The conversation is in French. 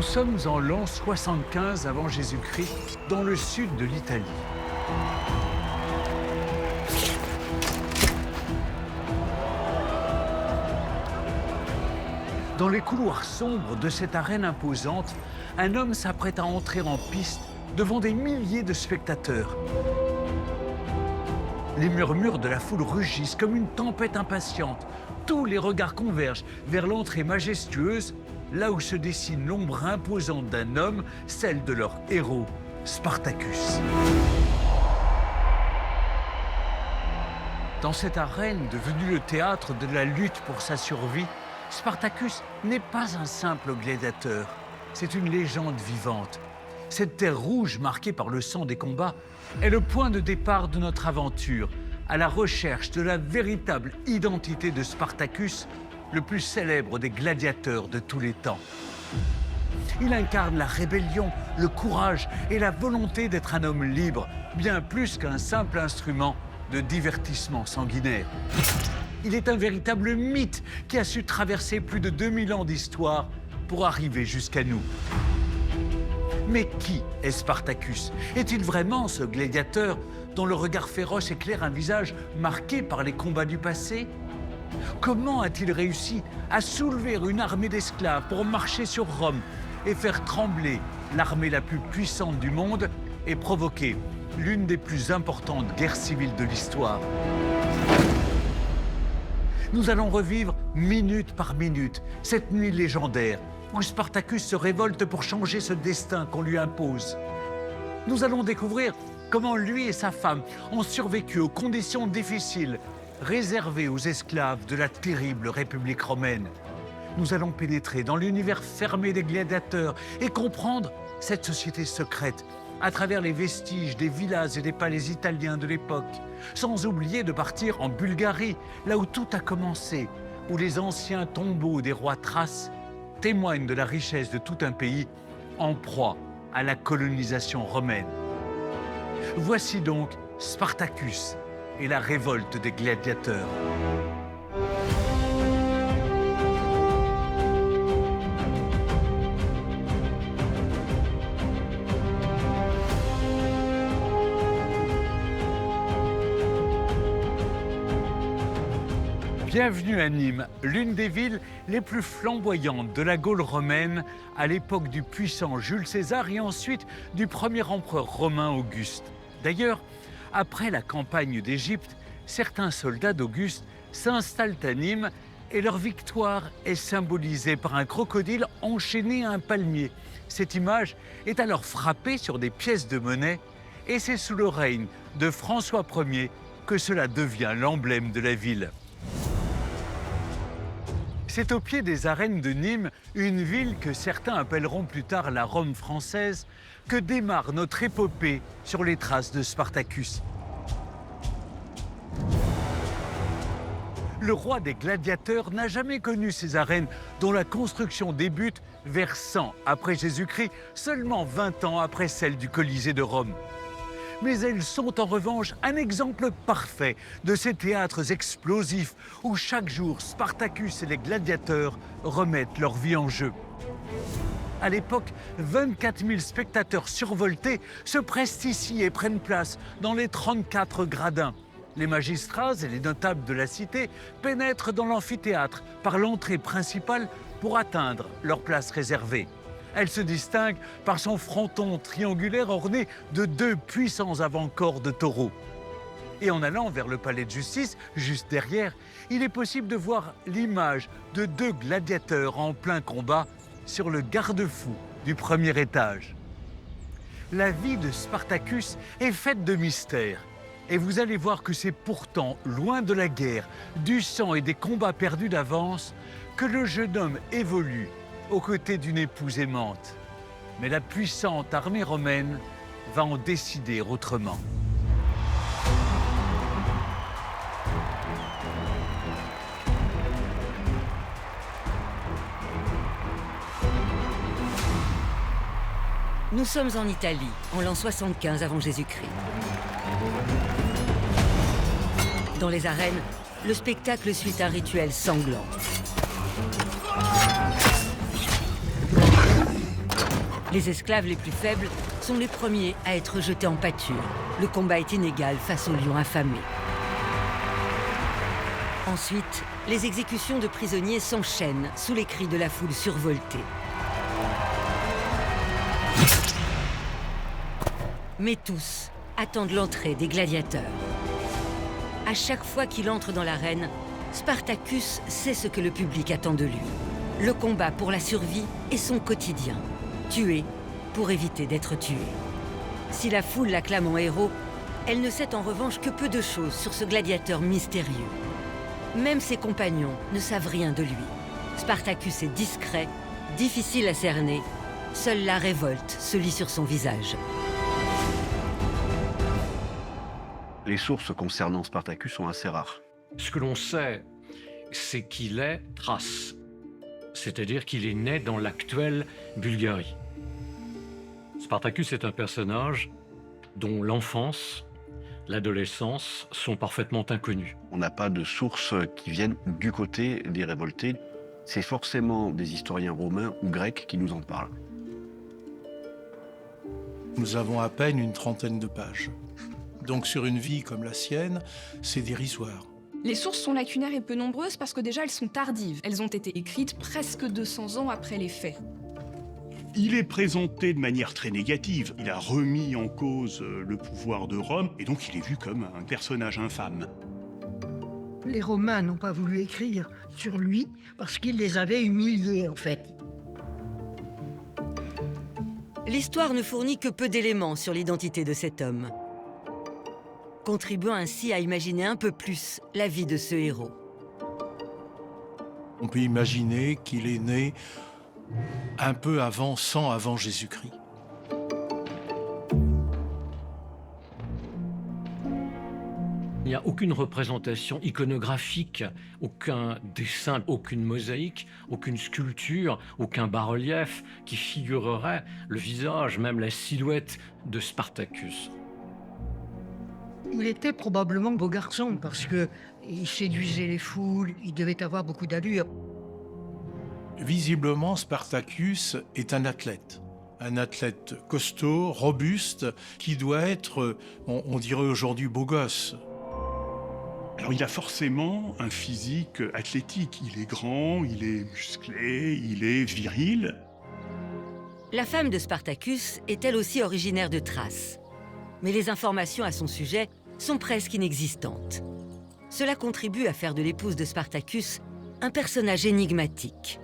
sommes en l'an 75 avant Jésus-Christ, dans le sud de l'Italie. Dans les couloirs sombres de cette arène imposante, un homme s'apprête à entrer en piste devant des milliers de spectateurs. Les murmures de la foule rugissent comme une tempête impatiente. Tous les regards convergent vers l'entrée majestueuse, là où se dessine l'ombre imposante d'un homme, celle de leur héros, Spartacus. Dans cette arène devenue le théâtre de la lutte pour sa survie, Spartacus n'est pas un simple gladiateur, c'est une légende vivante. Cette terre rouge marquée par le sang des combats est le point de départ de notre aventure, à la recherche de la véritable identité de Spartacus, le plus célèbre des gladiateurs de tous les temps. Il incarne la rébellion, le courage et la volonté d'être un homme libre, bien plus qu'un simple instrument de divertissement sanguinaire. Il est un véritable mythe qui a su traverser plus de 2000 ans d'histoire pour arriver jusqu'à nous. Mais qui est Spartacus? Est-il vraiment ce gladiateur dont le regard féroce éclaire un visage marqué par les combats du passé? Comment a-t-il réussi à soulever une armée d'esclaves pour marcher sur Rome et faire trembler l'armée la plus puissante du monde et provoquer l'une des plus importantes guerres civiles de l'histoire? Nous allons revivre minute par minute cette nuit légendaire où Spartacus se révolte pour changer ce destin qu'on lui impose. Nous allons découvrir comment lui et sa femme ont survécu aux conditions difficiles réservées aux esclaves de la terrible République romaine. Nous allons pénétrer dans l'univers fermé des gladiateurs et comprendre cette société secrète à travers les vestiges des villas et des palais italiens de l'époque, sans oublier de partir en Bulgarie, là où tout a commencé, où les anciens tombeaux des rois thraces témoignent de la richesse de tout un pays en proie à la colonisation romaine. Voici donc Spartacus et la révolte des gladiateurs. Bienvenue à Nîmes, l'une des villes les plus flamboyantes de la Gaule romaine à l'époque du puissant Jules César et ensuite du premier empereur romain Auguste. D'ailleurs, après la campagne d'Égypte, certains soldats d'Auguste s'installent à Nîmes et leur victoire est symbolisée par un crocodile enchaîné à un palmier. Cette image est alors frappée sur des pièces de monnaie et c'est sous le règne de François Ier que cela devient l'emblème de la ville. C'est au pied des arènes de Nîmes, une ville que certains appelleront plus tard la Rome française, que démarre notre épopée sur les traces de Spartacus. Le roi des gladiateurs n'a jamais connu ces arènes dont la construction débute vers 100 après Jésus-Christ, seulement 20 ans après celle du Colisée de Rome. Mais elles sont en revanche un exemple parfait de ces théâtres explosifs où chaque jour Spartacus et les gladiateurs remettent leur vie en jeu. À l'époque, 24 000 spectateurs survoltés se pressent ici et prennent place dans les 34 gradins. Les magistrats et les notables de la cité pénètrent dans l'amphithéâtre par l'entrée principale pour atteindre leur place réservée. Elle se distingue par son fronton triangulaire orné de 2 puissants avant-corps de taureau. Et en allant vers le palais de justice, juste derrière, il est possible de voir l'image de 2 gladiateurs en plein combat sur le garde-fou du premier étage. La vie de Spartacus est faite de mystères. Et vous allez voir que c'est pourtant, loin de la guerre, du sang et des combats perdus d'avance, que le jeune homme évolue aux côtés d'une épouse aimante. Mais la puissante armée romaine va en décider autrement. Nous sommes en Italie, en l'an 75 avant Jésus-Christ. Dans les arènes, le spectacle suit un rituel sanglant. Les esclaves les plus faibles sont les premiers à être jetés en pâture. Le combat est inégal face aux lions affamés. Ensuite, les exécutions de prisonniers s'enchaînent sous les cris de la foule survoltée. Mais tous attendent l'entrée des gladiateurs. À chaque fois qu'il entre dans l'arène, Spartacus sait ce que le public attend de lui. Le combat pour la survie est son quotidien. Tuer pour éviter d'être tué. Si la foule l'acclame en héros, elle ne sait en revanche que peu de choses sur ce gladiateur mystérieux. Même ses compagnons ne savent rien de lui. Spartacus est discret, difficile à cerner. Seule la révolte se lit sur son visage. Les sources concernant Spartacus sont assez rares. Ce que l'on sait, c'est qu'il est thrace, c'est-à-dire qu'il est né dans l'actuelle Bulgarie. Spartacus est un personnage dont l'enfance, l'adolescence sont parfaitement inconnus. On n'a pas de sources qui viennent du côté des révoltés. C'est forcément des historiens romains ou grecs qui nous en parlent. Nous avons à peine une trentaine de pages. Donc sur une vie comme la sienne, c'est dérisoire. Les sources sont lacunaires et peu nombreuses parce que déjà elles sont tardives. Elles ont été écrites presque 200 ans après les faits. Il est présenté de manière très négative. Il a remis en cause le pouvoir de Rome et donc il est vu comme un personnage infâme. Les Romains n'ont pas voulu écrire sur lui parce qu'ils les avaient humiliés, en fait. L'histoire ne fournit que peu d'éléments sur l'identité de cet homme, contribuant ainsi à imaginer un peu plus la vie de ce héros. On peut imaginer qu'il est né un peu avant, 100 avant Jésus-Christ. Il n'y a aucune représentation iconographique, aucun dessin, aucune mosaïque, aucune sculpture, aucun bas-relief qui figurerait le visage, même la silhouette de Spartacus. Il était probablement beau garçon parce qu'il séduisait les foules, il devait avoir beaucoup d'allure. Visiblement, Spartacus est un athlète costaud, robuste, qui doit être, on dirait aujourd'hui, beau gosse. Alors il a forcément un physique athlétique. Il est grand, il est musclé, il est viril. La femme de Spartacus est elle aussi originaire de Thrace. Mais les informations à son sujet sont presque inexistantes. Cela contribue à faire de l'épouse de Spartacus un personnage énigmatique.